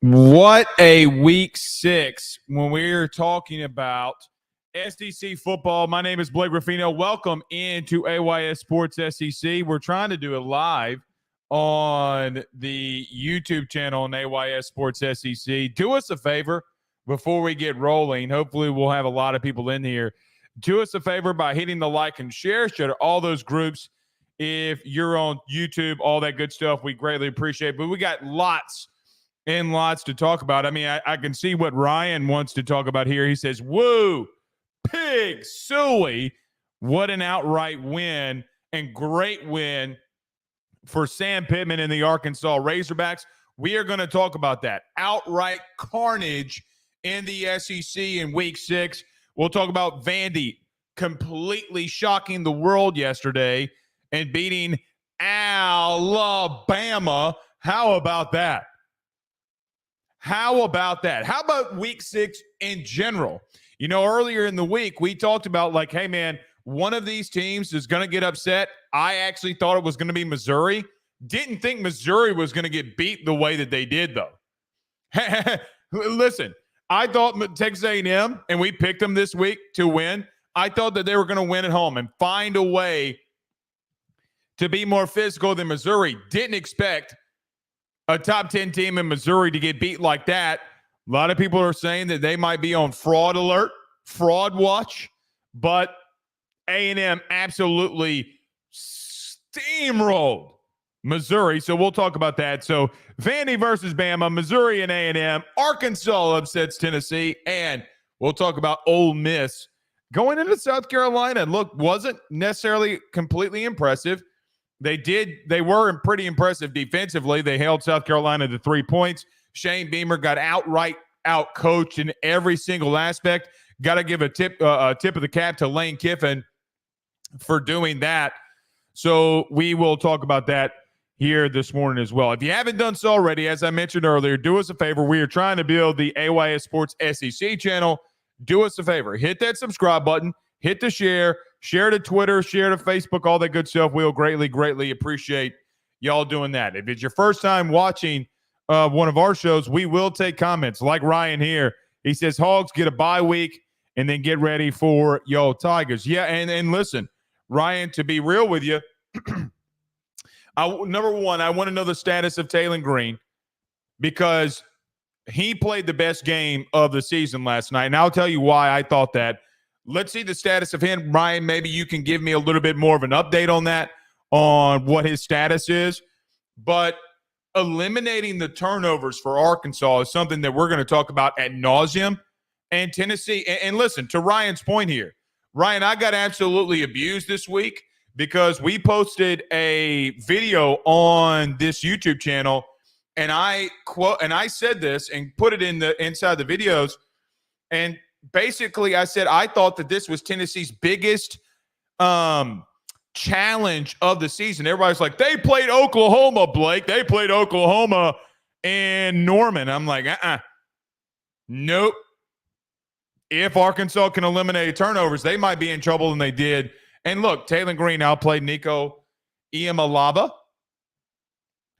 What a week 6 when we're talking about SEC football. My name is Blake Ruffino. Welcome into AYS Sports SEC. We're trying to do it live on the YouTube channel on AYS Sports SEC. Do us a favor before we get rolling. Hopefully we'll have a lot of people in here. Do us a favor by hitting the like and share to all those groups. If you're on YouTube, all that good stuff, we greatly appreciate it. But we got lots and lots to talk about. I mean, I can see what Ryan wants to talk about here. He says, woo, pig, suey. What an outright win and great win for Sam Pittman and the Arkansas Razorbacks. We are going to talk about that. Outright carnage in the SEC in week 6. We'll talk about Vandy completely shocking the world yesterday and beating Alabama. How about that? How about that? How about week 6 in general? You know, earlier in the week, we talked about like, hey, man, one of these teams is going to get upset. I actually thought it was going to be Missouri. Didn't think Missouri was going to get beat the way that they did, though. Listen, I thought Texas A&M, and we picked them this week to win. I thought that they were going to win at home and find a way to be more physical than Missouri. Didn't expect a top 10 team in Missouri to get beat like that. A lot of people are saying that they might be on fraud alert, fraud watch, but A&M absolutely steamrolled Missouri. So we'll talk about that. So Vandy versus Bama, Missouri and A&M, Arkansas upsets Tennessee, and we'll talk about Ole Miss going into South Carolina. Look, wasn't necessarily completely impressive. They were pretty impressive defensively. They held South Carolina to 3 points. Shane Beamer got outright out-coached in every single aspect. Got to give a tip of the cap to Lane Kiffin for doing that. So we will talk about that here this morning as well. If you haven't done so already, as I mentioned earlier, do us a favor. We are trying to build the AYS Sports SEC channel. Do us a favor. Hit that subscribe button. Hit the share to Twitter, share to Facebook, all that good stuff. We'll greatly, greatly appreciate y'all doing that. If it's your first time watching one of our shows, we will take comments like Ryan here. He says, Hogs, get a bye week and then get ready for yo Tigers. Yeah, and listen, Ryan, to be real with you, number one, I want to know the status of Taylon Green because he played the best game of the season last night, and I'll tell you why I thought that. Let's see the status of him. Ryan, maybe you can give me a little bit more of an update on that, on what his status is. But eliminating the turnovers for Arkansas is something that we're going to talk about ad nauseum. And Tennessee, and listen, to Ryan's point here, Ryan, I got absolutely abused this week because we posted a video on this YouTube channel, and I said this and put it inside the videos, and basically, I said I thought that this was Tennessee's biggest challenge of the season. Everybody's like, they played Oklahoma, Blake. They played Oklahoma and Norman. I'm like, nope. If Arkansas can eliminate turnovers, they might be in trouble than they did. And look, Taylon Green outplayed Nico Iamaleava.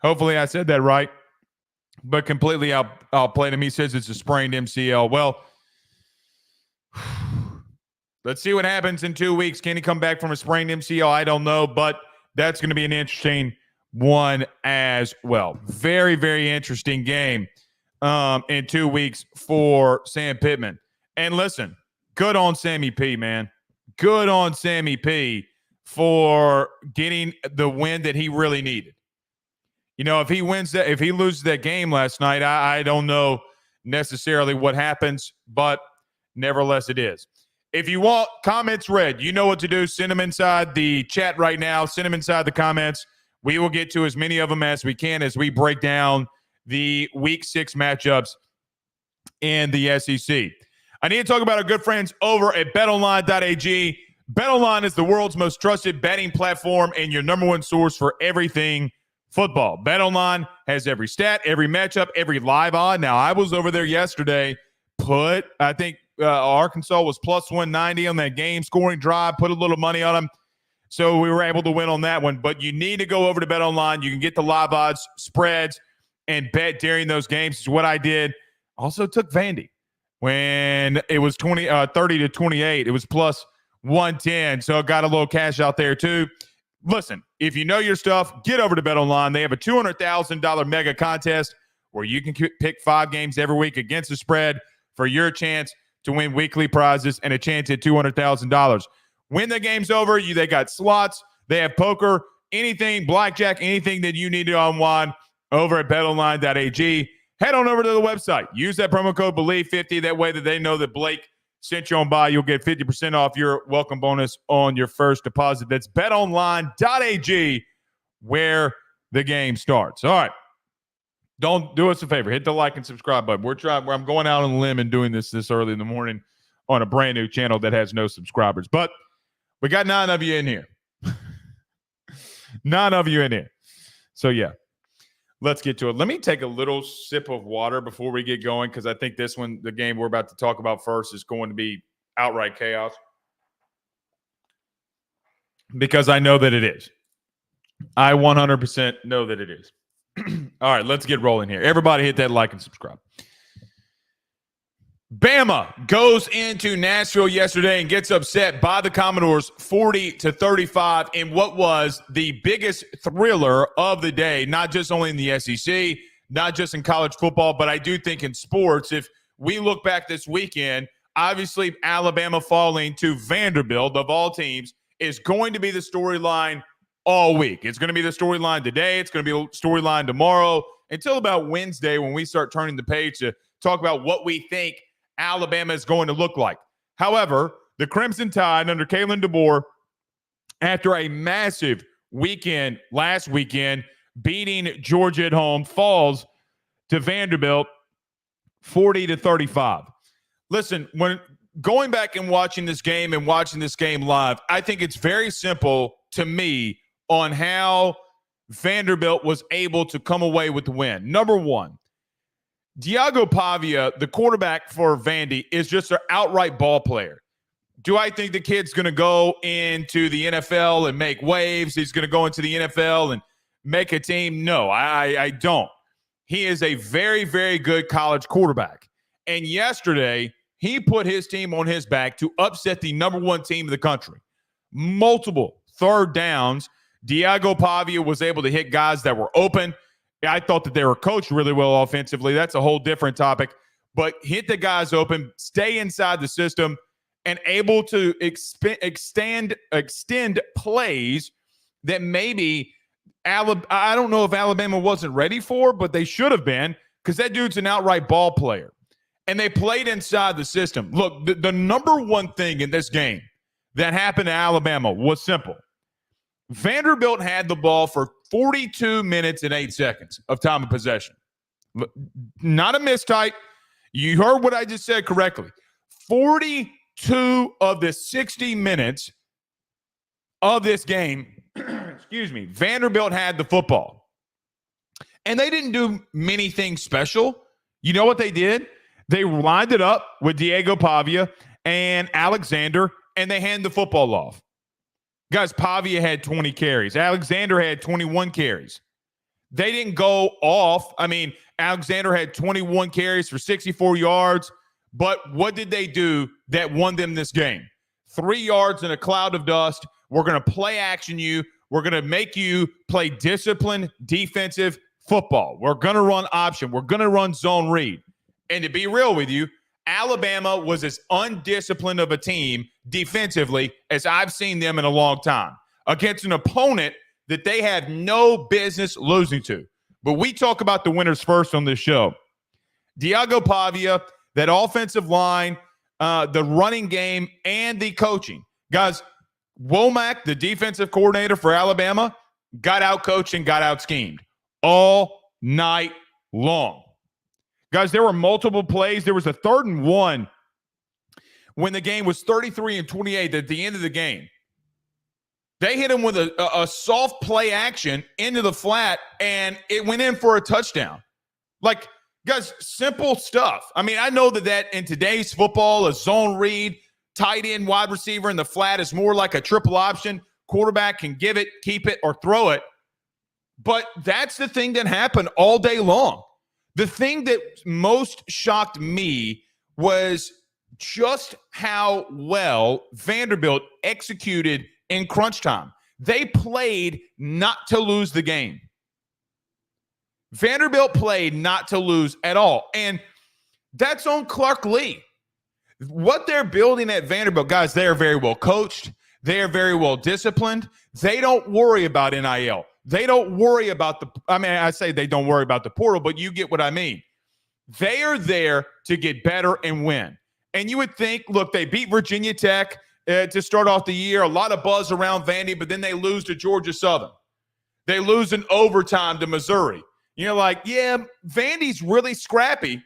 Hopefully I said that right. But completely outplayed him. He says it's a sprained MCL. Well, let's see what happens in 2 weeks. Can he come back from a sprained MCL? I don't know, but that's going to be an interesting one as well. Very, very interesting game in 2 weeks for Sam Pittman. And listen, good on Sammy P, man. Good on Sammy P for getting the win that he really needed. You know, if he loses that game last night, I don't know necessarily what happens, but nevertheless, it is. If you want comments read, you know what to do. Send them inside the chat right now. Send them inside the comments. We will get to as many of them as we can as we break down the Week 6 matchups in the SEC. I need to talk about our good friends over at betonline.ag. BetOnline is the world's most trusted betting platform and your number one source for everything football. BetOnline has every stat, every matchup, every live odd. Now, I was over there yesterday. I think Arkansas was plus 190 on that game scoring drive, put a little money on them. So we were able to win on that one. But you need to go over to BetOnline. You can get the live odds, spreads, and bet during those games is what I did. Also took Vandy when it was 30 to 28. It was plus 110. So I got a little cash out there too. Listen, if you know your stuff, get over to BetOnline. They have a $200,000 mega contest where you can pick 5 games every week against the spread for your chance to win weekly prizes and a chance at $200,000. When the game's over, they got slots, they have poker, anything, blackjack, anything that you need to unwind over at betonline.ag. Head on over to the website. Use that promo code BELIEVE50. That way that they know that Blake sent you on by. You'll get 50% off your welcome bonus on your first deposit. That's betonline.ag where the game starts. All right. Don't do us a favor. Hit the like and subscribe button. I'm going out on a limb and doing this early in the morning on a brand new channel that has no subscribers. But we got 9 of you in here. 9 of you in here. So, yeah. Let's get to it. Let me take a little sip of water before we get going because I think this one, the game we're about to talk about first, is going to be outright chaos. Because I know that it is. I 100% know that it is. All right, let's get rolling here. Everybody hit that like and subscribe. Bama goes into Nashville yesterday and gets upset by the Commodores 40-35 in what was the biggest thriller of the day, not just only in the SEC, not just in college football, but I do think in sports. If we look back this weekend, obviously Alabama falling to Vanderbilt, of all teams, is going to be the storyline all week. It's going to be the storyline today. It's going to be the storyline tomorrow until about Wednesday when we start turning the page to talk about what we think Alabama is going to look like. However, the Crimson Tide under Kalen DeBoer, after a massive weekend last weekend, beating Georgia at home, falls to Vanderbilt 40-35. Listen, when going back and watching this game and watching this game live, I think it's very simple to me on how Vanderbilt was able to come away with the win. Number one, Diago Pavia, the quarterback for Vandy, is just an outright ball player. Do I think the kid's going to go into the NFL and make waves? He's going to go into the NFL and make a team? No, I don't. He is a very, very good college quarterback. And yesterday, he put his team on his back to upset the number 1 team in the country. Multiple third downs. Diago Pavia was able to hit guys that were open. I thought that they were coached really well offensively. That's a whole different topic. But hit the guys open, stay inside the system, and able to extend plays that maybe I don't know if Alabama wasn't ready for, but they should have been, because that dude's an outright ball player. And they played inside the system. Look, the number one thing in this game that happened to Alabama was simple. Vanderbilt had the ball for 42 minutes and 8 seconds of time of possession. Not a mistype. You heard what I just said correctly. 42 of the 60 minutes of this game, Vanderbilt had the football. And they didn't do many things special. You know what they did? They lined it up with Diago Pavia and Alexander, and they handed the football off. Guys, Pavia had 20 carries. Alexander had 21 carries. They didn't go off. I mean, Alexander had 21 carries for 64 yards. But what did they do that won them this game? 3 yards in a cloud of dust. We're going to play action you. We're going to make you play disciplined defensive football. We're going to run option. We're going to run zone read. And to be real with you, Alabama was as undisciplined of a team defensively as I've seen them in a long time against an opponent that they have no business losing to. But we talk about the winners first on this show. Diago Pavia, that offensive line, the running game, and the coaching. Guys, Womack, the defensive coordinator for Alabama, got out-coached and got out-schemed all night long. Guys, there were multiple plays. There was a 3rd and 1 when the game was 33-28 at the end of the game. They hit him with a soft play action into the flat, and it went in for a touchdown. Like, guys, simple stuff. I mean, I know that in today's football, a zone read, tight end, wide receiver in the flat is more like a triple option. Quarterback can give it, keep it, or throw it. But that's the thing that happened all day long. The thing that most shocked me was just how well Vanderbilt executed in crunch time. They played not to lose the game. Vanderbilt played not to lose at all. And that's on Clark Lee. What they're building at Vanderbilt, guys, they are very well coached. They are very well disciplined. They don't worry about NIL. They don't worry about I say they don't worry about the portal, but you get what I mean. They are there to get better and win. And you would think, look, they beat Virginia Tech to start off the year. A lot of buzz around Vandy, but then they lose to Georgia Southern. They lose in overtime to Missouri. You're like, yeah, Vandy's really scrappy,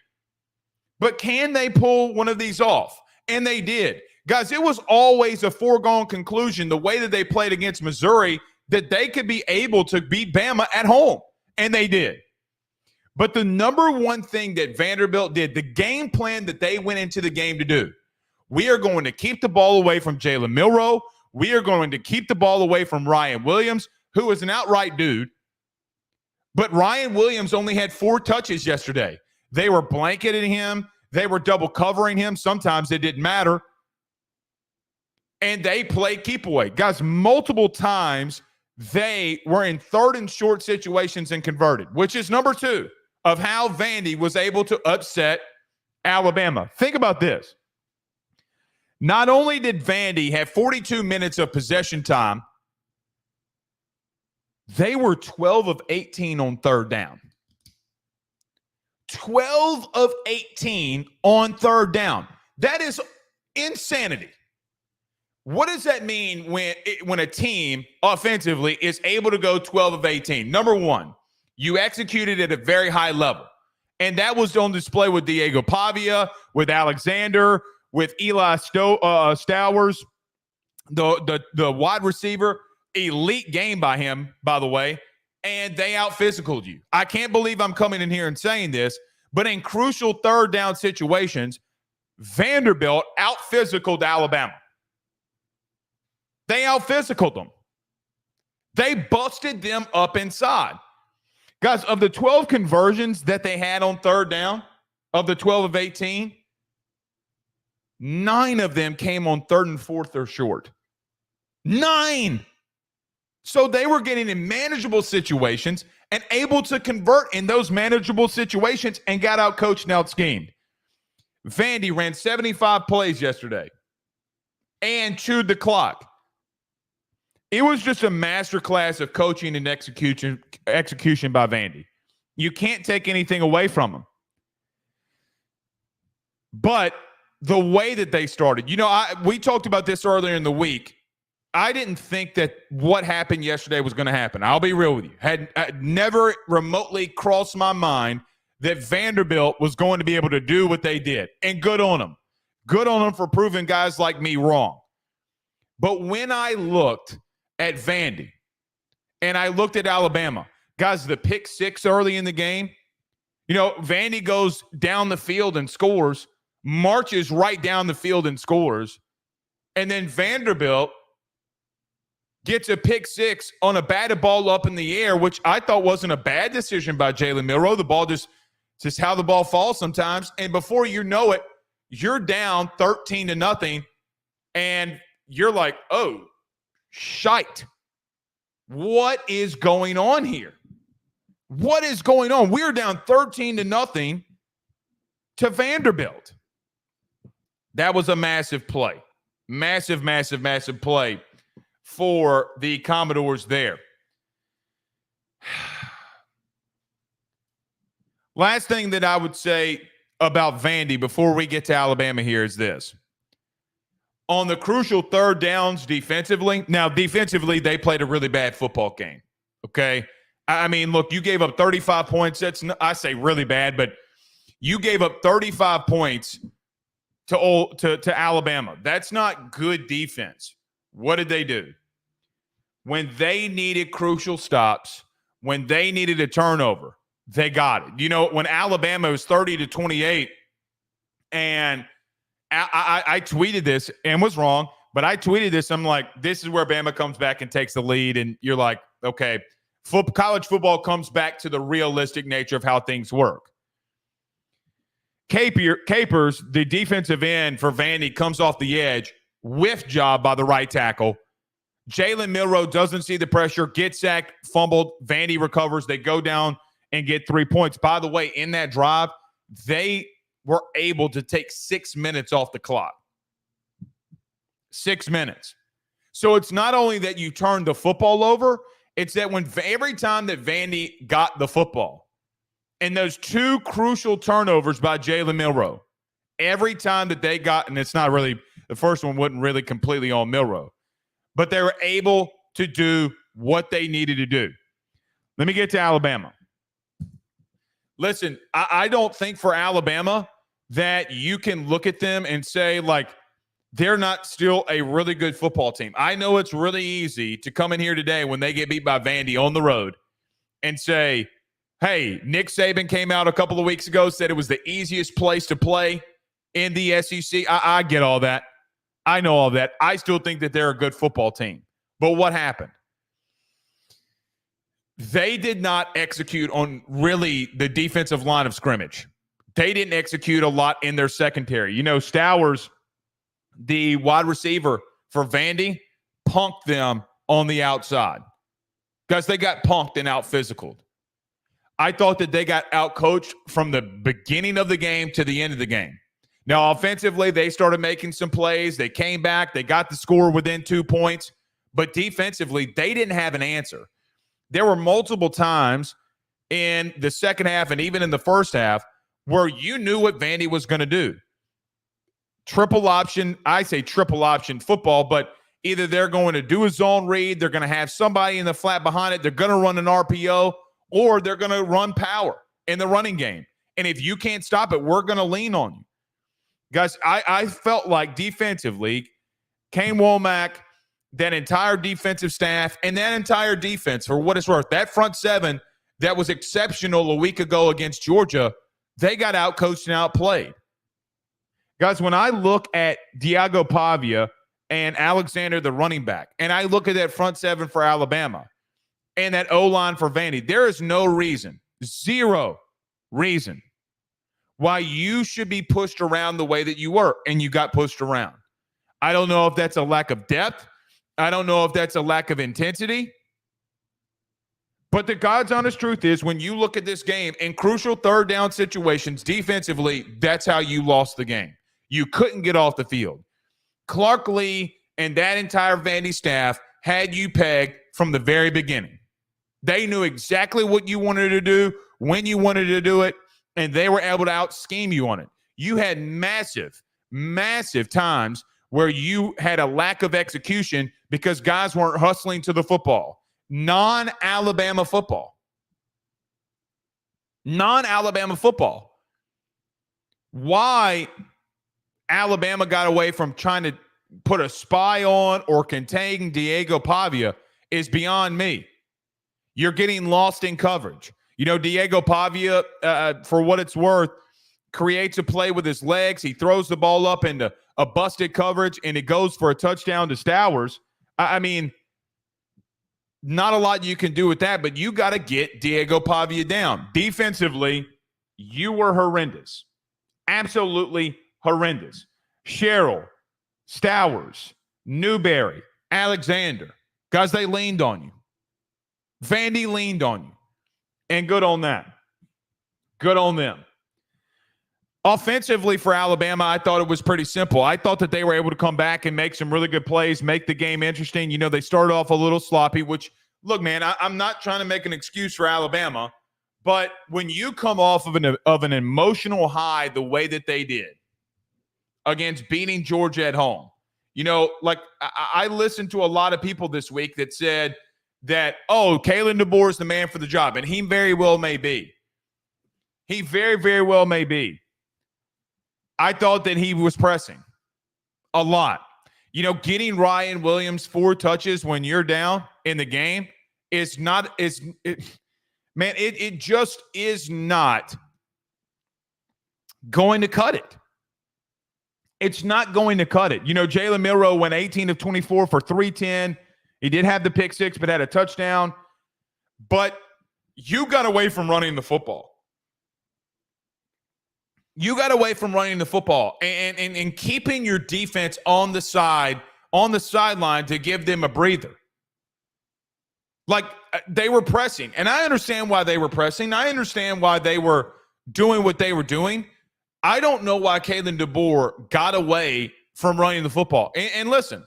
but can they pull one of these off? And they did. Guys, it was always a foregone conclusion, the way that they played against Missouri, that they could be able to beat Bama at home. And they did. But the number one thing that Vanderbilt did, the game plan that they went into the game to do, we are going to keep the ball away from Jalen Milroe. We are going to keep the ball away from Ryan Williams, who is an outright dude. But Ryan Williams only had 4 touches yesterday. They were blanketing him. They were double covering him. Sometimes it didn't matter. And they played keep away. Guys, multiple times they were in 3rd and short situations and converted, which is number 2 of how Vandy was able to upset Alabama. Think about this. Not only did Vandy have 42 minutes of possession time, they were 12 of 18 on 3rd down. 12 of 18 on 3rd down. That is insanity. What does that mean when a team offensively is able to go 12 of 18? Number one, you executed at a very high level. And that was on display with Diego Pavia, with Alexander, with Eli Stowers, the wide receiver. Elite game by him, by the way. And they out-physicaled you. I can't believe I'm coming in here and saying this, but in crucial 3rd down situations, Vanderbilt out-physicaled Alabama. They out-physicaled them. They busted them up inside. Guys, of the 12 conversions that they had on 3rd down, of the 12 of 18, 9 of them came on 3rd and 4th or short. 9! So they were getting in manageable situations and able to convert in those manageable situations and got out-coached and out-schemed. Vandy ran 75 plays yesterday and chewed the clock. It was just a masterclass of coaching and execution by Vandy. You can't take anything away from them. But the way that they started, we talked about this earlier in the week. I didn't think that what happened yesterday was going to happen. I'll be real with you. Had never remotely crossed my mind that Vanderbilt was going to be able to do what they did. And good on them. Good on them for proving guys like me wrong. But when I looked at Vandy and I looked at Alabama, guys, the pick 6 early in the game, Vandy goes down the field and scores, marches right down the field and scores. And then Vanderbilt gets a pick 6 on a batted ball up in the air, which I thought wasn't a bad decision by Jalen Milroe. The ball just how the ball falls sometimes. And before you know it, you're down 13-0, and you're like, oh, shite. What is going on here? What is going on? We're down 13-0 to Vanderbilt. That was a massive play. Massive, massive, massive play for the Commodores there. Last thing that I would say about Vandy before we get to Alabama here is this. On the crucial 3rd downs defensively, now defensively they played a really bad football game, okay? I mean, look, you gave up 35 points. I say really bad, but you gave up 35 points to Alabama. That's not good defense. What did they do? When they needed crucial stops, when they needed a turnover, they got it. When Alabama was 30-28, and I tweeted this and was wrong, but I tweeted this. I'm like, this is where Bama comes back and takes the lead, and you're like, okay, College football comes back to the realistic nature of how things work. Capers, the defensive end for Vandy, comes off the edge, whiff job by the right tackle. Jalen Milroe doesn't see the pressure, gets sacked, fumbled. Vandy recovers. They go down and get 3 points. By the way, in that drive, they were able to take 6 minutes off the clock. 6 minutes. So it's not only that you turn the football over, it's that every time that Vandy got the football, and those 2 crucial turnovers by Jalen Milroe, every time that they got, and it's not really, the first one wasn't really completely on Milroe, but they were able to do what they needed to do. Let me get to Alabama. Listen, I don't think for Alabama that you can look at them and say, like, they're not still a really good football team. I know it's really easy to come in here today when they get beat by Vandy on the road and say, hey, Nick Saban came out a couple of weeks ago, said it was the easiest place to play in the SEC. I get all that. I know all that. I still think that they're a good football team. But what happened? They did not execute on really the defensive line of scrimmage. They didn't execute a lot in their secondary. You know, Stowers, the wide receiver for Vandy, punked them on the outside. Guys, they got punked and out-physicaled. I thought that they got out-coached from the beginning of the game to the end of the game. Now, offensively, they started making some plays. They came back. They got the score within 2 points. But defensively, they didn't have an answer. There were multiple times in the second half and even in the first half where you knew what Vandy was going to do. Triple option, I say triple option football, but either they're going to do a zone read, they're going to have somebody in the flat behind it, they're going to run an RPO, or they're going to run power in the running game. And if you can't stop it, we're going to lean on you. Guys, I felt like defensively, Kane Womack, that entire defensive staff, and that entire defense, for what it's worth, that front seven that was exceptional a week ago against Georgia, they got outcoached and outplayed. Guys, when I look at Diego Pavia and Alexander, the running back, and I look at that front seven for Alabama and that O-line for Vandy, there is no reason, zero reason why you should be pushed around the way that you were, and you got pushed around. I don't know if that's a lack of depth. I don't know if that's a lack of intensity. But the God's honest truth is when you look at this game in crucial third down situations defensively, that's how you lost the game. You couldn't get off the field. Clark Lee and that entire Vandy staff had you pegged from the very beginning. They knew exactly what you wanted to do, when you wanted to do it, and they were able to out-scheme you on it. You had massive, massive times where you had a lack of execution because guys weren't hustling to the football. Non-Alabama football. Non-Alabama football. Why Alabama got away from trying to put a spy on or contain Diego Pavia is beyond me. You're getting lost in coverage. You know, Diego Pavia, for what it's worth, creates a play with his legs. He throws the ball up into a busted coverage, and it goes for a touchdown to Stowers. I mean, not a lot you can do with that, but you got to get Diego Pavia down. Defensively, you were horrendous. Absolutely horrendous. Sherrill, Stowers, Newberry, Alexander. Guys, they leaned on you. Vandy leaned on you. And good on that. Good on them. Offensively for Alabama, I thought it was pretty simple. I thought that they were able to come back and make some really good plays, make the game interesting. You know, they started off a little sloppy, which, look, man, I'm not trying to make an excuse for Alabama, but when you come off of an emotional high the way that they did against beating Georgia at home, you know, like I listened to a lot of people this week that said that, oh, Kalen DeBoer is the man for the job, and he very well may be. He very, very well may be. I thought that he was pressing a lot. You know, getting Ryan Williams 4 touches when you're down in the game is not – it just is not going to cut it. It's not going to cut it. You know, Jalen Milroe went 18 of 24 for 310. He did have the pick six, but had a touchdown. but you got away from running the football. You got away from running the football and keeping your defense on the sideline to give them a breather. Like, they were pressing, and I understand why they were pressing. I understand why they were doing what they were doing. I don't know why Kalen DeBoer got away from running the football. And listen,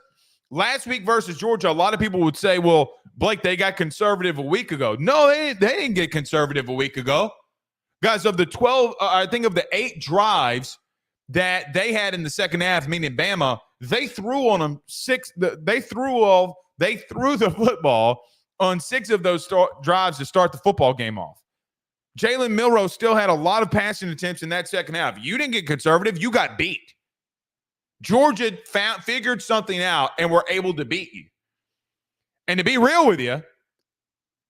last week versus Georgia, a lot of people would say, well, Blake, they got conservative a week ago. No, they didn't get conservative a week ago. Guys, of the 12, I think of the 8 drives that they had in the second half, meaning Bama, they threw on them 6. They threw the football on 6 of those drives to start the football game off. Jalen Milroe still had a lot of passing attempts in that second half. You didn't get conservative. You got beat. Georgia figured something out and were able to beat you. And to be real with you,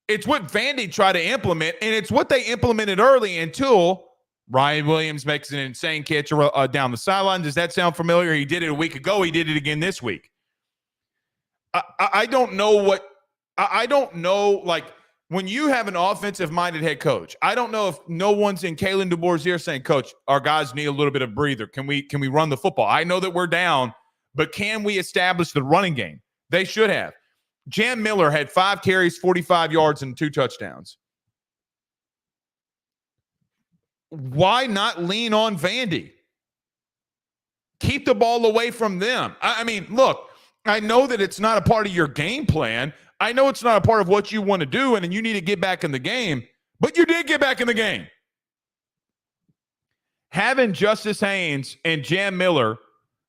it's what Vandy tried to implement, and it's what they implemented early until Ryan Williams makes an insane catch down the sideline. Does that sound familiar? He did it a week ago. He did it again this week. I don't know like, when you have an offensive-minded head coach, I don't know if no one's in Kalen DeBoer's ear saying, Coach, our guys need a little bit of breather. Can we run the football? I know that we're down, but can we establish the running game? They should have. Jam Miller had 5 carries, 45 yards, and 2 touchdowns. Why not lean on Vandy? Keep the ball away from them. I mean, look, I know that it's not a part of your game plan. I know it's not a part of what you want to do, and you need to get back in the game, but you did get back in the game. Having Justice Haynes and Jam Miller,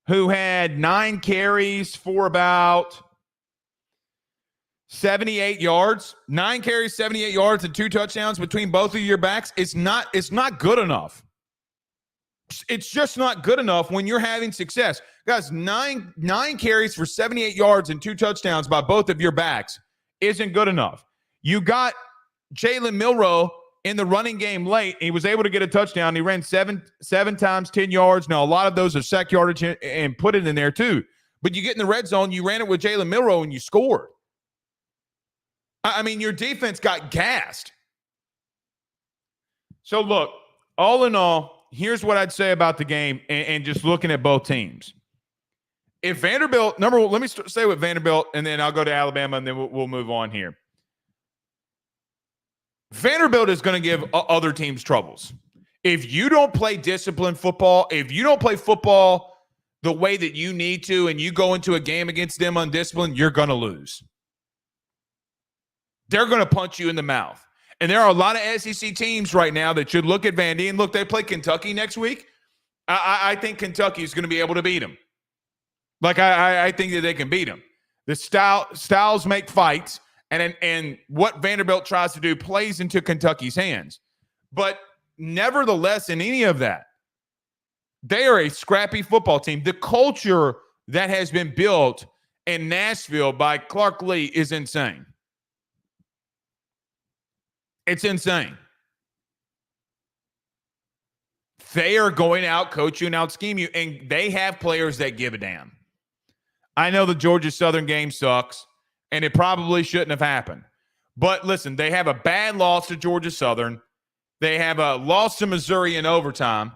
who had 9 carries for about 78 yards, 9 carries, 78 yards, and 2 touchdowns between both of your backs, it's not good enough. It's just not good enough when you're having success. Guys, 9 carries for 78 yards and 2 touchdowns by both of your backs isn't good enough. You got Jalen Milroe in the running game late. He was able to get a touchdown. He ran seven times 10 yards. Now, a lot of those are sack yardage and put it in there too. But you get in the red zone, you ran it with Jalen Milroe, and you scored. I mean, your defense got gassed. So, look, all in all, here's what I'd say about the game and just looking at both teams. If Vanderbilt, number one, let me say with Vanderbilt, and then I'll go to Alabama, and then we'll move on here. Vanderbilt is going to give other teams troubles. If you don't play disciplined football, if you don't play football the way that you need to, and you go into a game against them undisciplined, you're going to lose. They're going to punch you in the mouth. And there are a lot of SEC teams right now that should look at Vandy. And look, they play Kentucky next week. I think Kentucky is going to be able to beat them. Like, I think that they can beat them. The styles make fights. And what Vanderbilt tries to do plays into Kentucky's hands. But nevertheless, in any of that, they are a scrappy football team. The culture that has been built in Nashville by Clark Lee is insane. It's insane. They are going to out-coach you and out-scheme you, and they have players that give a damn. I know the Georgia Southern game sucks, and it probably shouldn't have happened. But listen, they have a bad loss to Georgia Southern. They have a loss to Missouri in overtime.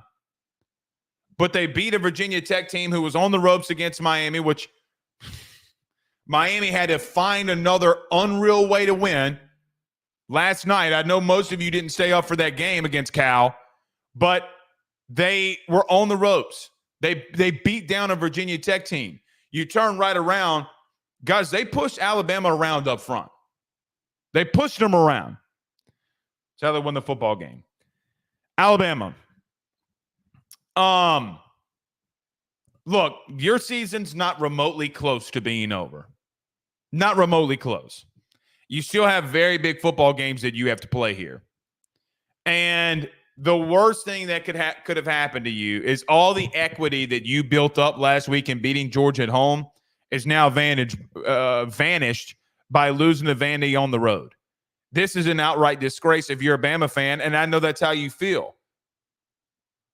But they beat a Virginia Tech team who was on the ropes against Miami, which Miami had to find another unreal way to win. Last night, I know most of you didn't stay up for that game against Cal, but they were on the ropes. They beat down a Virginia Tech team. You turn right around. Guys, they pushed Alabama around up front. They pushed them around. That's how they won the football game. Alabama. Look, your season's not remotely close to being over. Not remotely close. You still have very big football games that you have to play here. And the worst thing that could have happened to you is all the equity that you built up last week in beating Georgia at home is now vanished by losing to Vandy on the road. This is an outright disgrace if you're a Bama fan, and I know that's how you feel.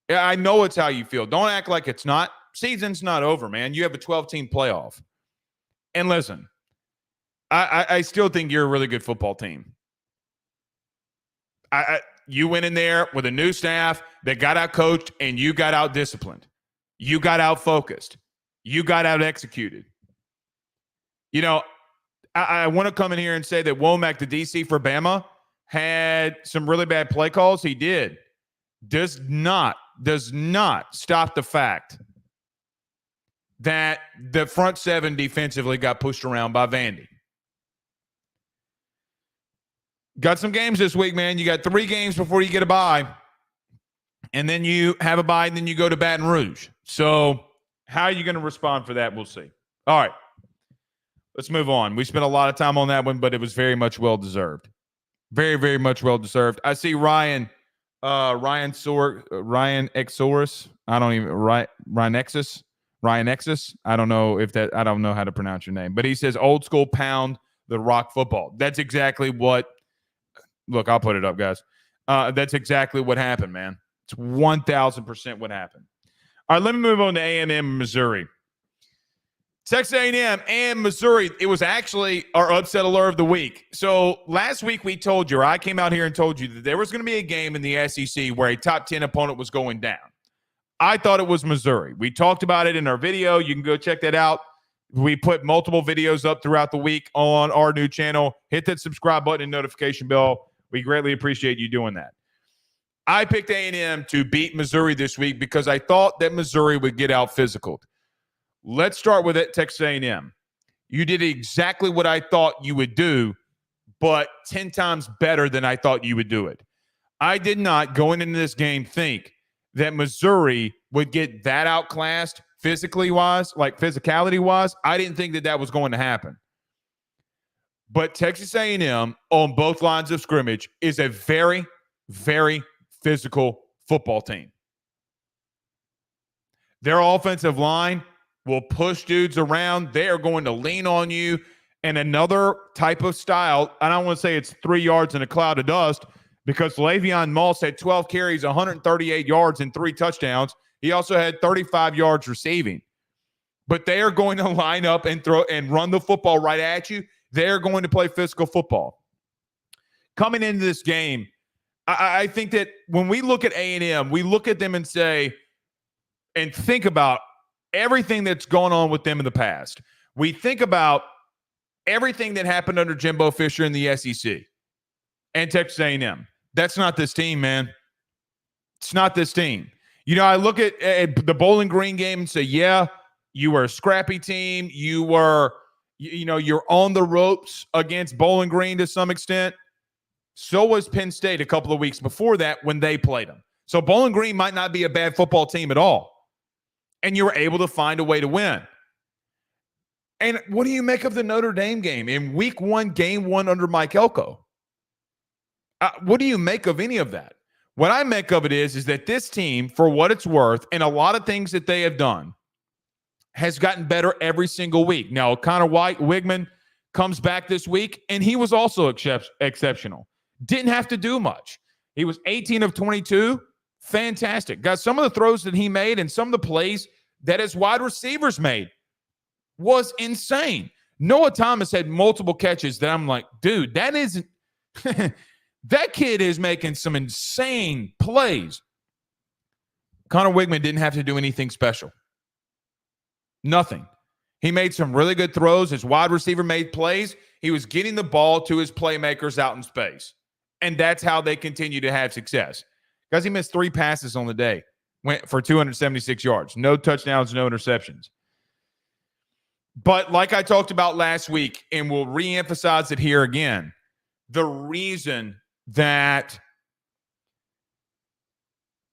Yeah, I know it's how you feel. Don't act like it's not. Season's not over, man. You have a 12-team playoff. And listen, I still think you're a really good football team. You went in there with a new staff that got out coached, and you got out disciplined. You got out focused. You got out executed. You know, I want to come in here and say that Womack, the DC for Bama, had some really bad play calls. He did. Does not stop the fact that the front seven defensively got pushed around by Vandy. Got some games this week, man. You got 3 games before you get a bye. And then you have a bye, and then you go to Baton Rouge. So how are you going to respond for that? We'll see. All right. Let's move on. We spent a lot of time on that one, but it was very much well-deserved. Very, very much well-deserved. I see Ryan Exorus. Ryan Exus. I don't know how to pronounce your name, but he says old school pound the rock football. That's exactly what, look, I'll put it up, guys. That's exactly what happened, man. It's 1,000% what happened. All right, let me move on to A&M, Missouri. Texas A&M and Missouri, it was actually our upset alert of the week. So last week we told you, or I came out here and told you that there was going to be a game in the SEC where a top 10 opponent was going down. I thought it was Missouri. We talked about it in our video. You can go check that out. We put multiple videos up throughout the week on our new channel. Hit that subscribe button and notification bell. We greatly appreciate you doing that. I picked A&M to beat Missouri this week because I thought that Missouri would get out physical. Let's start with it, Texas A&M. You did exactly what I thought you would do, but 10 times better than I thought you would do it. I did not, going into this game, think that Missouri would get that outclassed physically-wise, like physicality-wise. I didn't think that was going to happen. But Texas A&M on both lines of scrimmage is a very, very physical football team. Their offensive line will push dudes around. They are going to lean on you. And another type of style, I don't want to say it's 3 yards in a cloud of dust, because Le'Veon Moss had 12 carries, 138 yards, and 3 touchdowns. He also had 35 yards receiving. But they are going to line up and throw and run the football right at you. They're going to play physical football. Coming into this game, I think that when we look at A&M, we look at them and say, and think about everything that's gone on with them in the past. We think about everything that happened under Jimbo Fisher in the SEC and Texas A&M. That's not this team, man. It's not this team. You know, I look at the Bowling Green game and say, yeah, you were a scrappy team. You were, you're on the ropes against Bowling Green to some extent. So was Penn State a couple of weeks before that when they played them. So Bowling Green might not be a bad football team at all. And you were able to find a way to win. And what do you make of the Notre Dame game in week 1, game 1 under Mike Elko? What do you make of any of that? What I make of it is that this team, for what it's worth, and a lot of things that they have done, has gotten better every single week. Now, Connor Wigman comes back this week, and he was also exceptional. Didn't have to do much. He was 18 of 22. Fantastic. Got some of the throws that he made and some of the plays that his wide receivers made was insane. Noah Thomas had multiple catches that I'm like, dude, that isn't that kid is making some insane plays. Connor Wigman didn't have to do anything special. Nothing. He made some really good throws. His wide receiver made plays. He was getting the ball to his playmakers out in space. And that's how they continue to have success. Guys, he missed 3 passes on the day. Went for 276 yards. No touchdowns, no interceptions. But like I talked about last week, and we'll reemphasize it here again, the reason that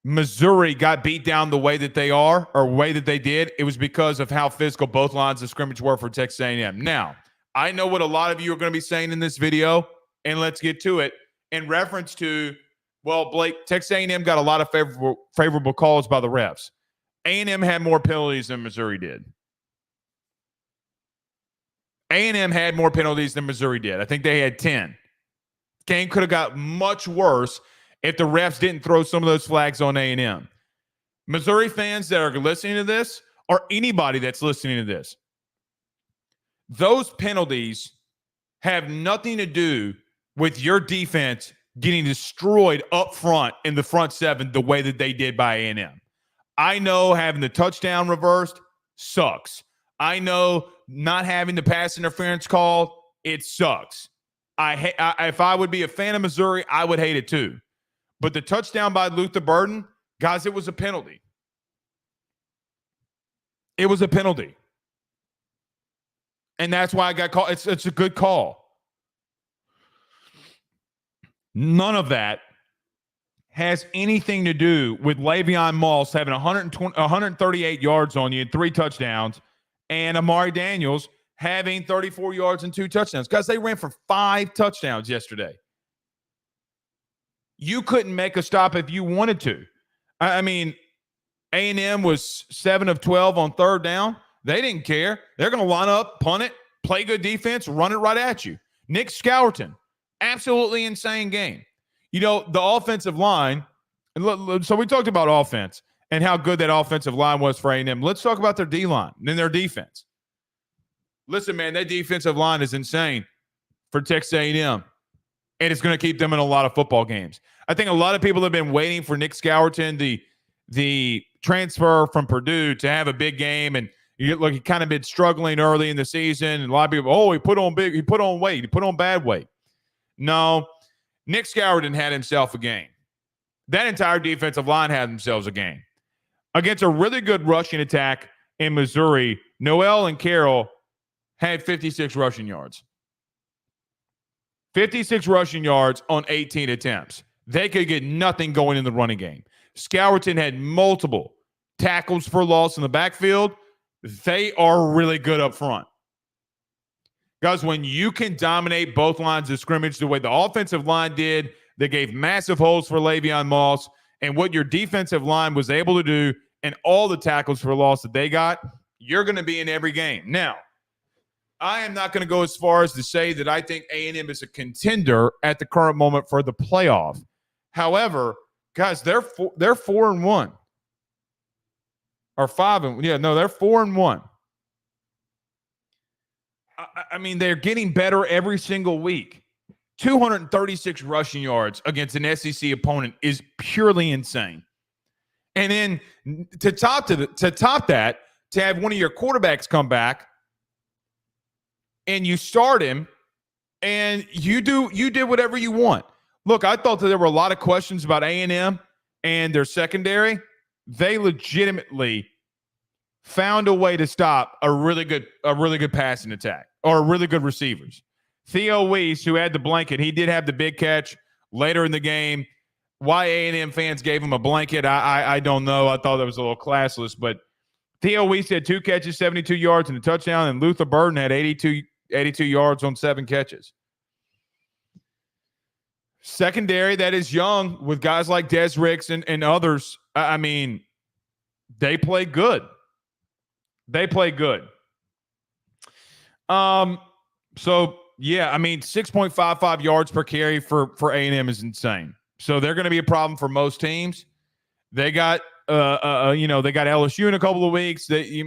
Missouri got beat down the way that they are, or way that they did, it was because of how physical both lines of scrimmage were for Texas A&M. Now, I know what a lot of you are going to be saying in this video, and let's get to it. In reference to, well, Blake, Texas A&M got a lot of favorable calls by the refs. A&M had more penalties than Missouri did. A&M had more penalties than Missouri did. I think they had 10. Game could have got much worse if the refs didn't throw some of those flags on A&M. Missouri fans that are listening to this, or anybody that's listening to this, those penalties have nothing to do with your defense getting destroyed up front in the front seven the way that they did by A&M. I know having the touchdown reversed sucks. I know not having the pass interference call, it sucks. If I would be a fan of Missouri, I would hate it too. But the touchdown by Luther Burden, guys, it was a penalty. It was a penalty. And that's why I got called. It's a good call. None of that has anything to do with Le'Veon Moss having 138 yards on you and 3 touchdowns, and Amari Daniels having 34 yards and 2 touchdowns. Guys, they ran for 5 touchdowns yesterday. You couldn't make a stop if you wanted to. I mean, A&M was 7 of 12 on third down. They didn't care. They're going to line up, punt it, play good defense, run it right at you. Nick Scourton, absolutely insane game. You know, the offensive line, so we talked about offense and how good that offensive line was for A&M. Let's talk about their D-line and then their defense. Listen, man, that defensive line is insane for Texas A&M, and it's going to keep them in a lot of football games. I think a lot of people have been waiting for Nick Scourton, the transfer from Purdue, to have a big game, and he kind of been struggling early in the season, and a lot of people, he put on weight, he put on bad weight. No, Nick Scourton had himself a game. That entire defensive line had themselves a game. Against a really good rushing attack in Missouri, Noel and Carroll had 56 rushing yards. 56 rushing yards on 18 attempts. They could get nothing going in the running game. Scourton had multiple tackles for loss in the backfield. They are really good up front. Guys, when you can dominate both lines of scrimmage the way the offensive line did, they gave massive holes for Le'Veon Moss, and what your defensive line was able to do and all the tackles for loss that they got, you're going to be in every game. Now, I am not going to go as far as to say that I think A&M is a contender at the current moment for the playoff. However, guys, they're 4-1. Or 5-1. Yeah, no, they're 4-1. I mean, they're getting better every single week. 236 rushing yards against an SEC opponent is purely insane. And then to top that, to have one of your quarterbacks come back and you start him and you did whatever you want. Look, I thought that there were a lot of questions about A&M and their secondary. They legitimately found a way to stop a really good passing attack or really good receivers. Theo Weiss, who had the blanket, he did have the big catch later in the game. Why A&M fans gave him a blanket, I don't know. I thought that was a little classless, but Theo Weiss had 2 catches, 72 yards and a touchdown, and Luther Burden had 82 yards on 7 catches. Secondary that is young with guys like Des Ricks and others. I mean, they play good. So yeah, I mean, 6.55 yards per carry for A&M is insane. So they're going to be a problem for most teams. They got they got LSU in a couple of weeks. They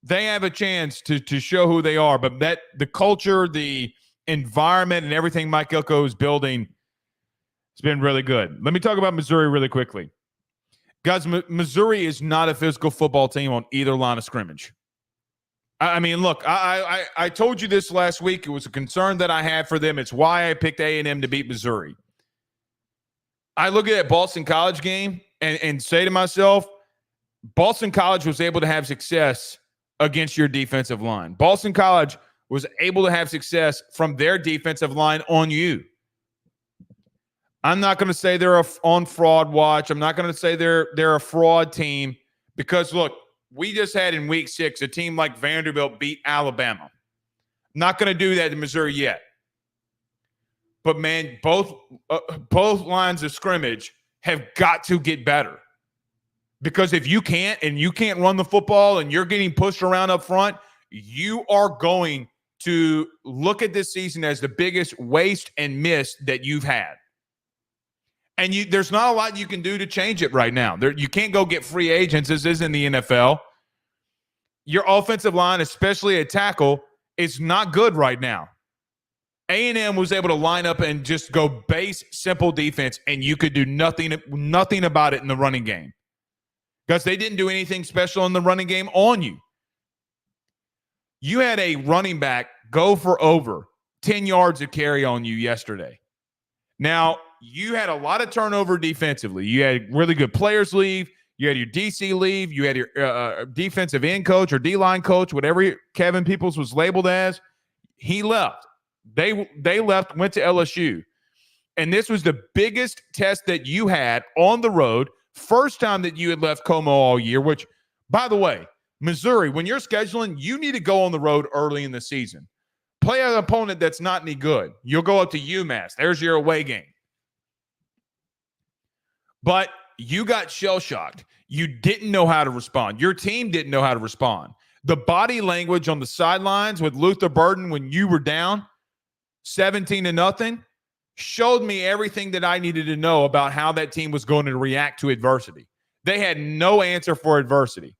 have a chance to show who they are, but that the culture, the environment, and everything Mike Elko is building has been really good. Let me talk about Missouri really quickly. Guys, Missouri is not a physical football team on either line of scrimmage. I mean, look, I told you this last week. It was a concern that I had for them. It's why I picked A&M to beat Missouri. I look at that Boston College game and say to myself, Boston College was able to have success against your defensive line. Boston College was able to have success from their defensive line on you. I'm not going to say they're on fraud watch. I'm not going to say they're a fraud team because, look, we just had in week 6 a team like Vanderbilt beat Alabama. Not going to do that to Missouri yet. But, man, both lines of scrimmage have got to get better. Because if you can't run the football and you're getting pushed around up front, you are going to look at this season as the biggest waste and miss that you've had. And there's not a lot you can do to change it right now. You can't go get free agents. This isn't the NFL. Your offensive line, especially at tackle, is not good right now. A&M was able to line up and just go base, simple defense, and you could do nothing about it in the running game because they didn't do anything special in the running game on you. You had a running back go for over 10 yards of carry on you yesterday. Now, you had a lot of turnover defensively. You had really good players leave. You had your DC leave. You had your defensive end coach or D-line coach, whatever Kevin Peoples was labeled as. He left. They left, went to LSU. And this was the biggest test that you had on the road. First time that you had left Como all year, which, by the way, Missouri, when you're scheduling, you need to go on the road early in the season. Play an opponent that's not any good. You'll go up to UMass. There's your away game. But you got shell-shocked. You didn't know how to respond. Your team didn't know how to respond. The body language on the sidelines with Luther Burden when you were down 17-0 showed me everything that I needed to know about how that team was going to react to adversity. They had no answer for adversity.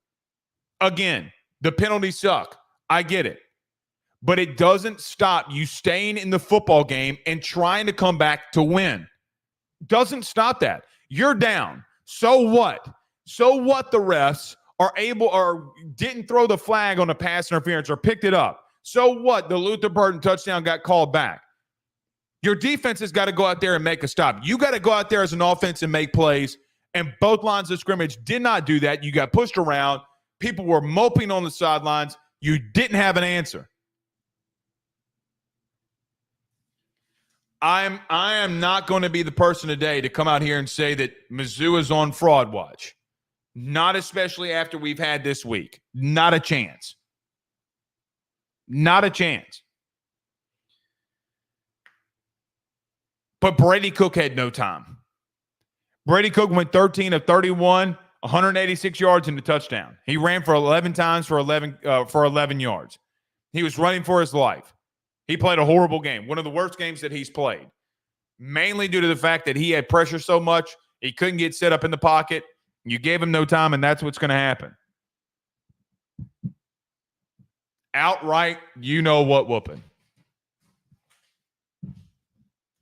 Again, the penalties suck. I get it. But it doesn't stop you staying in the football game and trying to come back to win. Doesn't stop that. You're down. So what? So what the refs are able or didn't throw the flag on a pass interference or picked it up. So what? The Luther Burden touchdown got called back. Your defense has got to go out there and make a stop. You got to go out there as an offense and make plays. And both lines of scrimmage did not do that. You got pushed around. People were moping on the sidelines. You didn't have an answer. I am not going to be the person today to come out here and say that Mizzou is on fraud watch. Not especially after we've had this week. Not a chance. Not a chance. But Brady Cook had no time. Brady Cook went 13 of 31, 186 yards and a touchdown. He ran for 11 times for 11 yards. He was running for his life. He played a horrible game, one of the worst games that he's played, mainly due to the fact that he had pressure so much, he couldn't get set up in the pocket. You gave him no time, and that's what's going to happen. Outright, you know what whooping.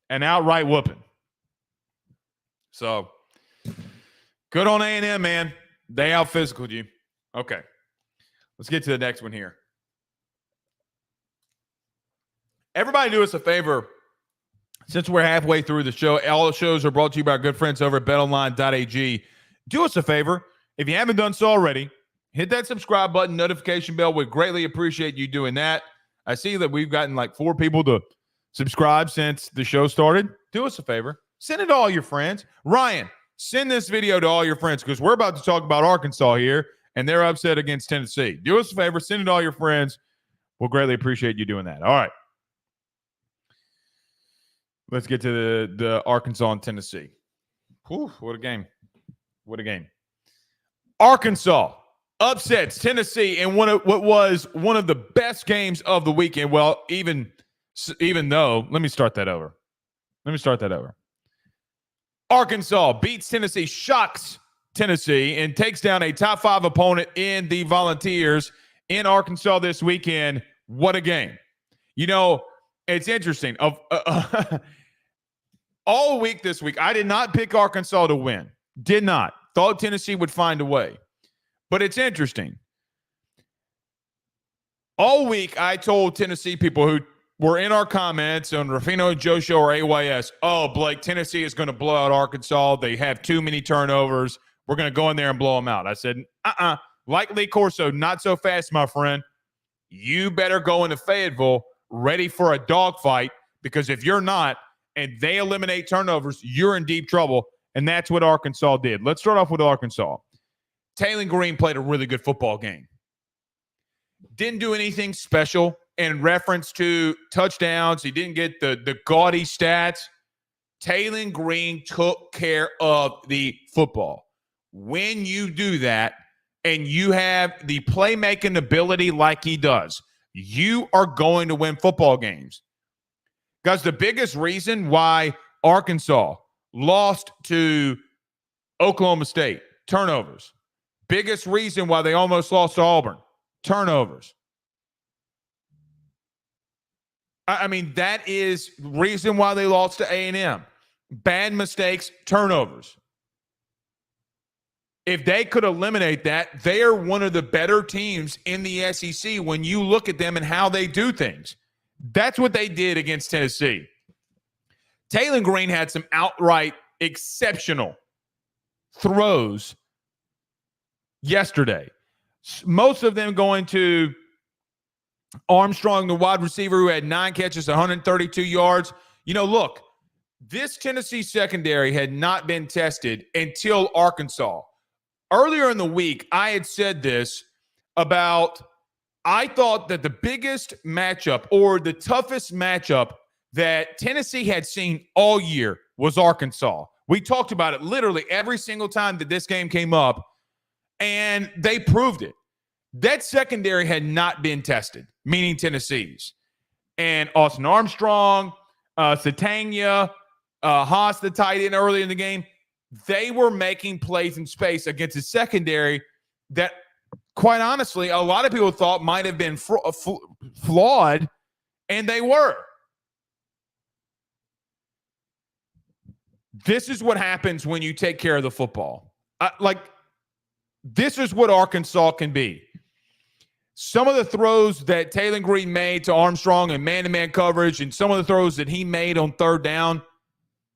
An outright whooping. So, good on A&M, man. They out-physicaled you. Okay. Let's get to the next one here. Everybody do us a favor. Since we're halfway through the show, all the shows are brought to you by our good friends over at betonline.ag. Do us a favor. If you haven't done so already, hit that subscribe button, notification bell. We'd greatly appreciate you doing that. I see that we've gotten like 4 people to subscribe since the show started. Do us a favor. Send it to all your friends. Ryan, send this video to all your friends because we're about to talk about Arkansas here, and they're upset against Tennessee. Do us a favor. Send it to all your friends. We'll greatly appreciate you doing that. All right. Let's get to the Arkansas and Tennessee. Whew, what a game. What a game. Arkansas upsets Tennessee in what was one of the best games of the weekend. Well, even though, let me start that over. Arkansas beats Tennessee, shocks Tennessee, and takes down a top 5 opponent in the Volunteers in Arkansas this weekend. What a game. You know, it's interesting. All week this week, I did not pick Arkansas to win. Did not. Thought Tennessee would find a way. But it's interesting. All week, I told Tennessee people who were in our comments on Rafino Joe Show or AYS, oh, Blake, Tennessee is going to blow out Arkansas. They have too many turnovers. We're going to go in there and blow them out. I said, like Lee Corso, not so fast, my friend. You better go into Fayetteville ready for a dogfight because if you're not, and they eliminate turnovers, you're in deep trouble, and that's what Arkansas did. Let's start off with Arkansas. Taylor Green played a really good football game. Didn't do anything special in reference to touchdowns. He didn't get the gaudy stats. Taylor Green took care of the football. When you do that and you have the playmaking ability like he does, you are going to win football games. Guys, the biggest reason why Arkansas lost to Oklahoma State, turnovers. Biggest reason why they almost lost to Auburn, turnovers. I mean, that is the reason why they lost to A&M. Bad mistakes, turnovers. If they could eliminate that, they are one of the better teams in the SEC when you look at them and how they do things. That's what they did against Tennessee. Taylor Green had some outright exceptional throws yesterday. Most of them going to Armstrong, the wide receiver, who had 9 catches, 132 yards. You know, look, this Tennessee secondary had not been tested until Arkansas. Earlier in the week, I had said this about I thought that the biggest matchup or the toughest matchup that Tennessee had seen all year was Arkansas. We talked about it literally every single time that this game came up, and they proved it. That secondary had not been tested, meaning Tennessee's. And Austin Armstrong, Satania, Haas, the tight end early in the game, they were making plays in space against a secondary that, quite honestly, a lot of people thought might have been flawed, and they were. This is what happens when you take care of the football. This is what Arkansas can be. Some of the throws that Taylor Green made to Armstrong and man-to-man coverage and some of the throws that he made on third down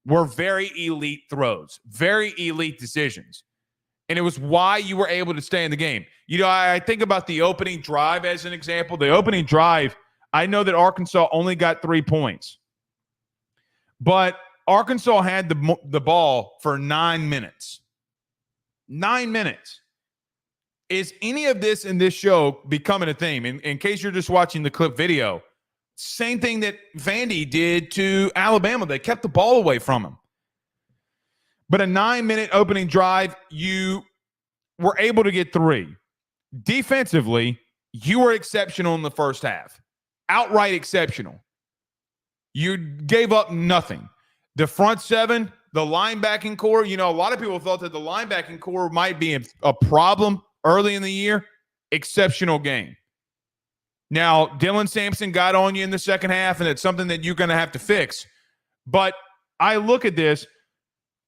were very elite throws, very elite decisions. And it was why you were able to stay in the game. You know, I think about the opening drive as an example. The opening drive, I know that Arkansas only got 3 points. But Arkansas had the ball for 9 minutes. 9 minutes. Is any of this in this show becoming a theme? In case you're just watching the clip video, same thing that Vandy did to Alabama. They kept the ball away from them. But a 9-minute opening drive, you were able to get 3. Defensively, you were exceptional in the first half. Outright exceptional. You gave up nothing. The front seven, the linebacking core, you know, a lot of people thought that the linebacking core might be a problem early in the year. Exceptional game. Now, Dylan Sampson got on you in the second half, and it's something that you're going to have to fix. But I look at this.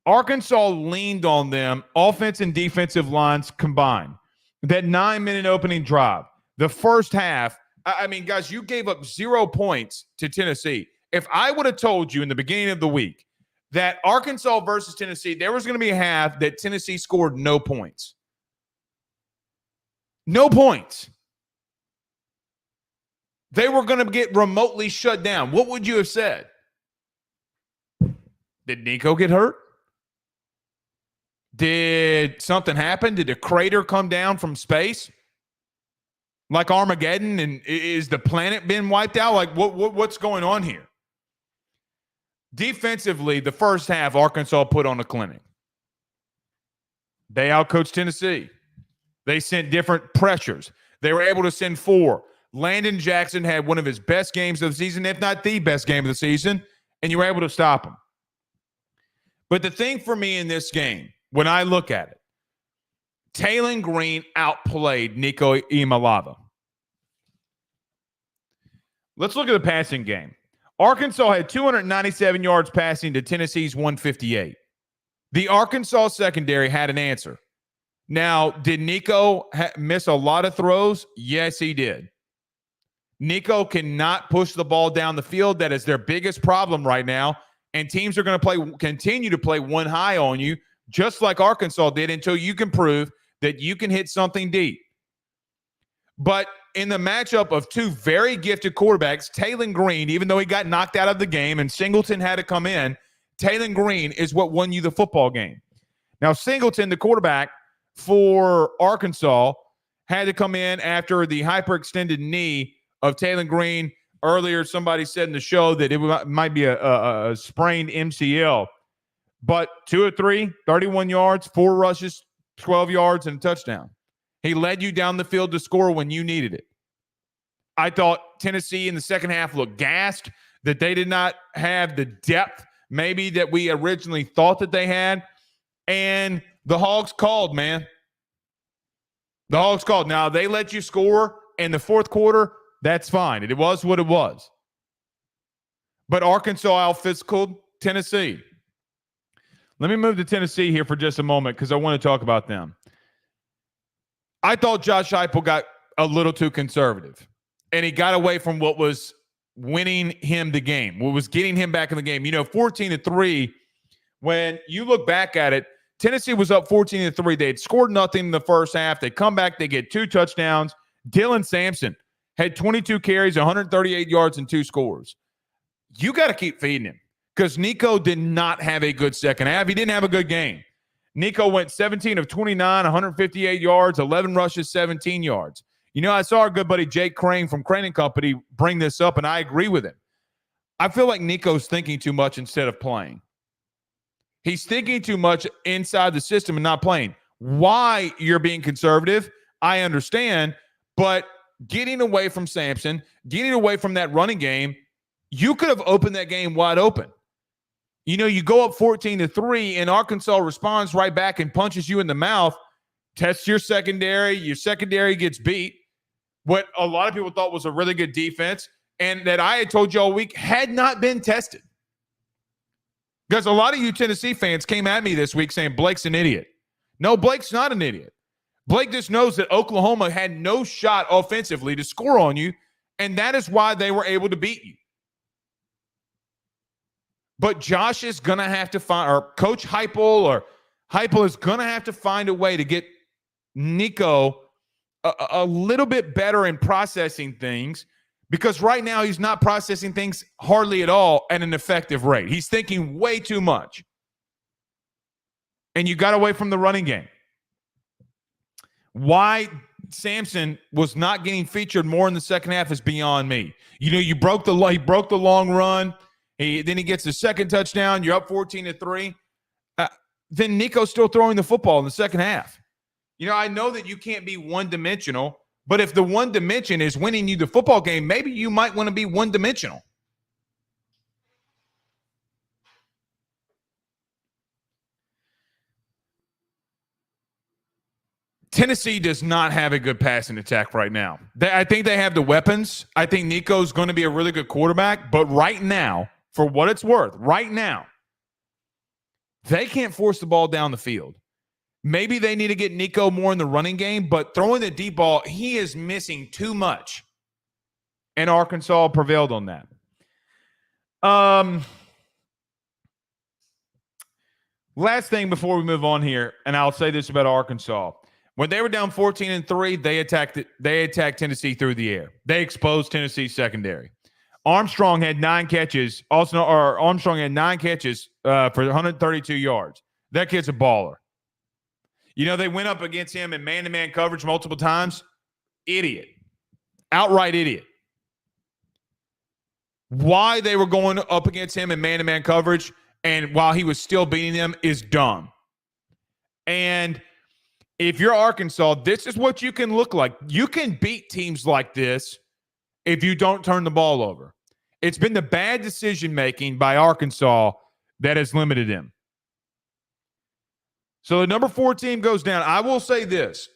Arkansas leaned on them, offense and defensive lines combined. That 9-minute opening drive, the first half, I mean, guys, you gave up 0 points to Tennessee. If I would have told you in the beginning of the week that Arkansas versus Tennessee, there was going to be a half that Tennessee scored no points. No points. They were going to get remotely shut down. What would you have said? Did Nico get hurt? Did something happen? Did a crater come down from space? Like Armageddon? And is the planet been wiped out? Like what's going on here? Defensively, the first half, Arkansas put on a clinic. They outcoached Tennessee. They sent different pressures. They were able to send 4. Landon Jackson had one of his best games of the season, if not the best game of the season, and you were able to stop him. But the thing for me in this game, when I look at it, Taylor Green outplayed Nico Imalava. Let's look at the passing game. Arkansas had 297 yards passing to Tennessee's 158. The Arkansas secondary had an answer. Now, did Nico miss a lot of throws? Yes, he did. Nico cannot push the ball down the field. That is their biggest problem right now. And teams are going to continue to play one high on you, just like Arkansas did, until you can prove that you can hit something deep. But in the matchup of 2 very gifted quarterbacks, Taylor Green, even though he got knocked out of the game and Singleton had to come in, Taylor Green is what won you the football game. Now, Singleton, the quarterback for Arkansas, had to come in after the hyperextended knee of Taylor Green. Earlier, somebody said in the show that it might be a sprained MCL. But 2 of 3, 31 yards, 4 rushes, 12 yards, and a touchdown. He led you down the field to score when you needed it. I thought Tennessee in the second half looked gassed, that they did not have the depth maybe that we originally thought that they had. And the Hogs called, man. The Hogs called. Now, they let you score in the fourth quarter. That's fine. It was what it was. But Arkansas out-physicaled Tennessee. Let me move to Tennessee here for just a moment because I want to talk about them. I thought Josh Heupel got a little too conservative, and he got away from what was winning him the game, what was getting him back in the game. 14-3, when you look back at it, Tennessee was up 14-3. They had scored nothing in the first half. They come back, they get 2 touchdowns. Dylan Sampson had 22 carries, 138 yards, and 2 scores. You got to keep feeding him because Nico did not have a good second half. He didn't have a good game. Nico went 17 of 29, 158 yards, 11 rushes, 17 yards. I saw our good buddy Jake Crane from Crane & Company bring this up, and I agree with him. I feel like Nico's thinking too much instead of playing. He's thinking too much inside the system and not playing. Why you're being conservative, I understand, but getting away from Sampson, getting away from that running game, you could have opened that game wide open. You go up 14-3, and Arkansas responds right back and punches you in the mouth, tests your secondary gets beat. What a lot of people thought was a really good defense, and that I had told you all week had not been tested. Because a lot of you Tennessee fans came at me this week saying Blake's an idiot. No, Blake's not an idiot. Blake just knows that Oklahoma had no shot offensively to score on you, and that is why they were able to beat you. But Josh is going to have to find, or Coach Heupel is going to have to find a way to get Nico a little bit better in processing things, because right now he's not processing things hardly at all at an effective rate. He's thinking way too much. And you got away from the running game. Why Sampson was not getting featured more in the second half is beyond me. He broke the long run. Then he gets the second touchdown. You're up 14-3. Then Nico's still throwing the football in the second half. I know that you can't be one-dimensional, but if the one dimension is winning you the football game, maybe you might want to be one-dimensional. Tennessee does not have a good passing attack right now. I think they have the weapons. I think Nico's going to be a really good quarterback, but right now, for what it's worth, right now, they can't force the ball down the field. Maybe they need to get Nico more in the running game, but throwing the deep ball, he is missing too much. And Arkansas prevailed on that. Last thing before we move on here, and I'll say this about Arkansas. When they were down 14-3, they attacked Tennessee through the air. They exposed Tennessee's secondary. Armstrong had 9 catches. Armstrong had 9 catches for 132 yards. That kid's a baller. They went up against him in man-to-man coverage multiple times. Idiot. Outright idiot. Why they were going up against him in man-to-man coverage and while he was still beating them is dumb. And if you're Arkansas, this is what you can look like. You can beat teams like this if you don't turn the ball over. It's been the bad decision-making by Arkansas that has limited him. So the number 4 team goes down. I will say this.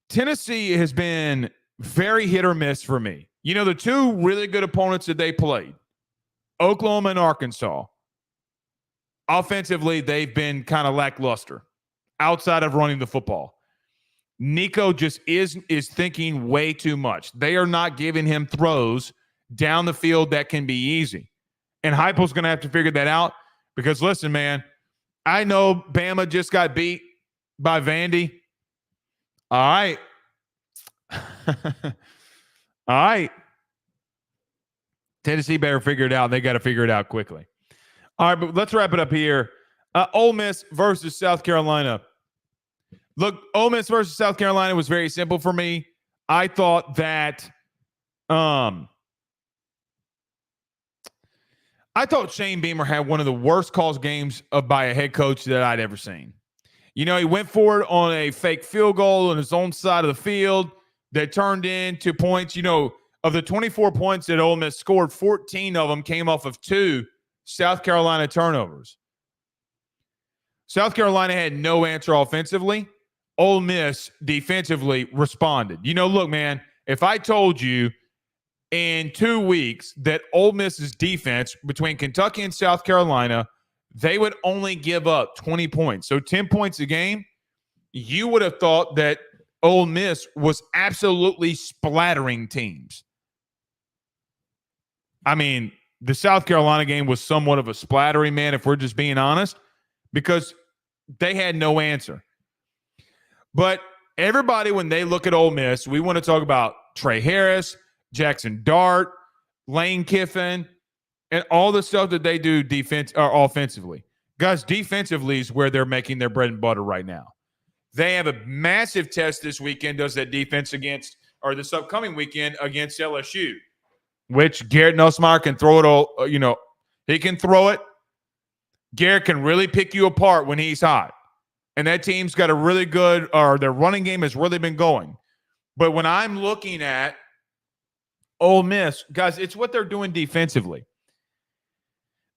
Tennessee has been very hit or miss for me. The 2 really good opponents that they played, Oklahoma and Arkansas, offensively, they've been kind of lackluster outside of running the football. Nico just is thinking way too much. They are not giving him throws down the field that can be easy. And Heupel's going to have to figure that out because, listen, man, I know Bama just got beat by Vandy. All right. All right. Tennessee better figure it out. They got to figure it out quickly. All right, but let's wrap it up here. Ole Miss versus South Carolina. Look, Ole Miss versus South Carolina was very simple for me. I thought that Shane Beamer had one of the worst calls games by a head coach that I'd ever seen. He went for it on a fake field goal on his own side of the field that turned into points. Of the 24 points that Ole Miss scored, 14 of them came off of 2 South Carolina turnovers. South Carolina had no answer offensively. Ole Miss defensively responded. Look, man, if I told you in 2 weeks that Ole Miss's defense between Kentucky and South Carolina, they would only give up 20 points. So 10 points a game. You would have thought that Ole Miss was absolutely splattering teams. I mean, the South Carolina game was somewhat of a splattering, man, if we're just being honest, because they had no answer. But everybody, when they look at Ole Miss, we want to talk about Trey Harris, Jackson Dart, Lane Kiffin, and all the stuff that they do offensively. Guys, defensively is where they're making their bread and butter right now. They have a massive test this weekend, does that defense this upcoming weekend against LSU, which Garrett Nussmeier can throw it all, he can throw it. Garrett can really pick you apart when he's hot. And that team's got a really good, or their running game has really been going. But when I'm looking at Ole Miss, guys, it's what they're doing defensively.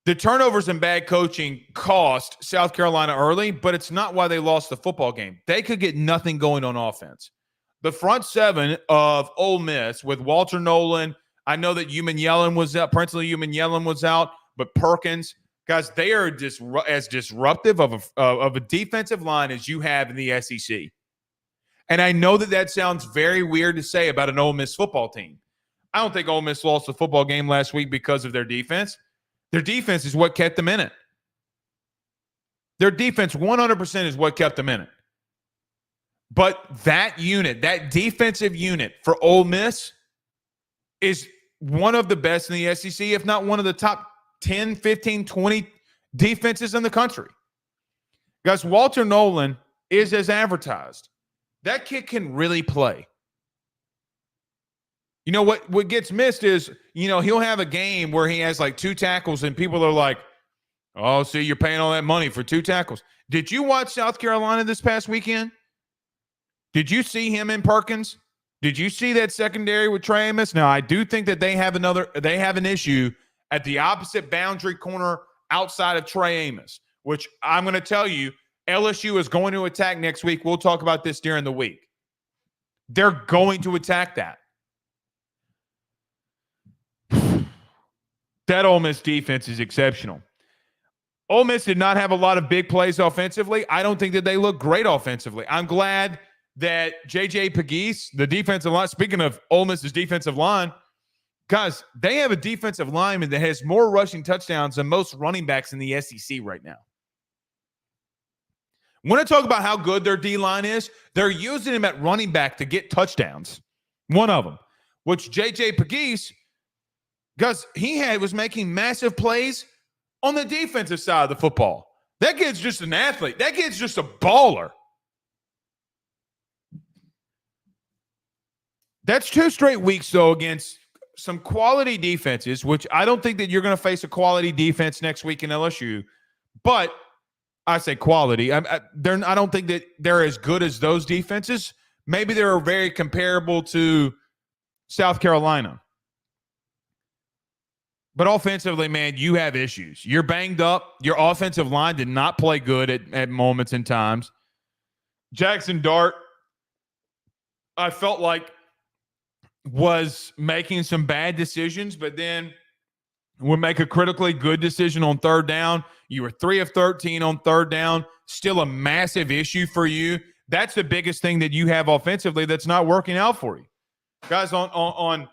The turnovers and bad coaching cost South Carolina early, but it's not why they lost the football game. They could get nothing going on offense. The front seven of Ole Miss with Walter Nolan, I know that Yellen was out, Princely Yellen was out, but Perkins, guys, they are just as disruptive of a defensive line as you have in the SEC. And I know that sounds very weird to say about an Ole Miss football team. I don't think Ole Miss lost the football game last week because of their defense. Their defense is what kept them in it. Their defense 100% is what kept them in it. But that unit, that defensive unit for Ole Miss is one of the best in the SEC, if not one of the top 10, 15, 20 defenses in the country. Guys, Walter Nolan is as advertised. That kid can really play. You know, what gets missed is, he'll have a game where he has like 2 tackles and people are like, oh, see, you're paying all that money for 2 tackles. Did you watch South Carolina this past weekend? Did you see him in Perkins? Did you see that secondary with Trey Amos? Now, I do think that they have an issue at the opposite boundary corner outside of Trey Amos, which I'm going to tell you, LSU is going to attack next week. We'll talk about this during the week. They're going to attack that. That Ole Miss defense is exceptional. Ole Miss did not have a lot of big plays offensively. I don't think that they look great offensively. I'm glad that J.J. Pegues, the defensive line, speaking of Ole Miss's defensive line, guys, they have a defensive lineman that has more rushing touchdowns than most running backs in the SEC right now. Want to talk about how good their D-line is? They're using him at running back to get touchdowns. One of them, which J.J. Pegues, guys, was making massive plays on the defensive side of the football. That kid's just an athlete. That kid's just a baller. That's 2 straight weeks, though, against some quality defenses, which I don't think that you're going to face a quality defense next week in LSU. But I say quality. I don't think that they're as good as those defenses. Maybe they're very comparable to South Carolina. But offensively, man, you have issues. You're banged up. Your offensive line did not play good at moments and times. Jackson Dart, I felt like, was making some bad decisions, but then would make a critically good decision on third down. You were 3 of 13 on third down. Still a massive issue for you. That's the biggest thing that you have offensively that's not working out for you. Guys, on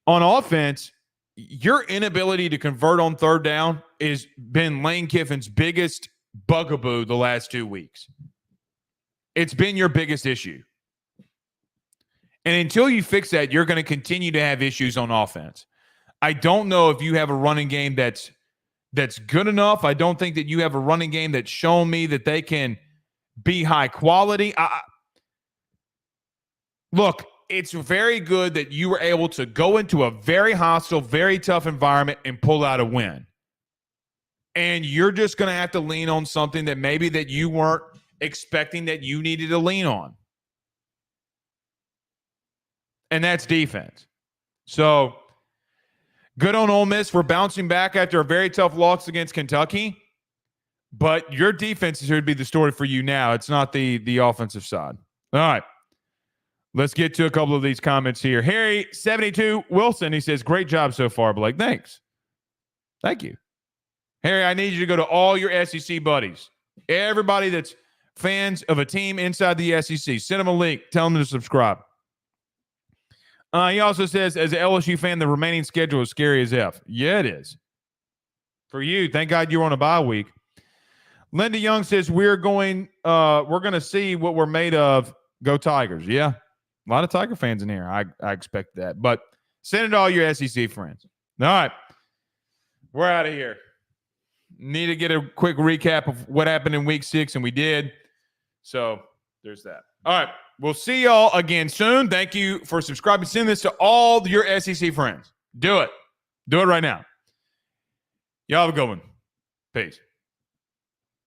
offense, your inability to convert on third down has been Lane Kiffin's biggest bugaboo the last 2 weeks. It's been your biggest issue. And until you fix that, you're going to continue to have issues on offense. I don't know if you have a running game that's good enough. I don't think that you have a running game that's shown me that they can be high quality. Look, it's very good that you were able to go into a very hostile, very tough environment and pull out a win. And you're just going to have to lean on something that maybe that you weren't expecting that you needed to lean on. And that's defense. So good on Ole Miss for bouncing back after a very tough loss against Kentucky. But your defense is here to be the story for you now. It's not the offensive side. All right. Let's get to a couple of these comments here. Harry72 Wilson, he says, great job so far, Blake. Thanks. Thank you. Harry, I need you to go to all your SEC buddies. Everybody that's fans of a team inside the SEC. Send them a link. Tell them to subscribe. He also says, as an LSU fan, the remaining schedule is scary as F. Yeah, it is. For you, thank God you're on a bye week. Linda Young says, we're going to see what we're made of. Go Tigers. Yeah. A lot of Tiger fans in here. I expect that. But send it to all your SEC friends. All right. We're out of here. Need to get a quick recap of what happened in week 6, and we did. So there's that. All right. We'll see y'all again soon. Thank you for subscribing. Send this to all your SEC friends. Do it. Do it right now. Y'all have a good one. Peace.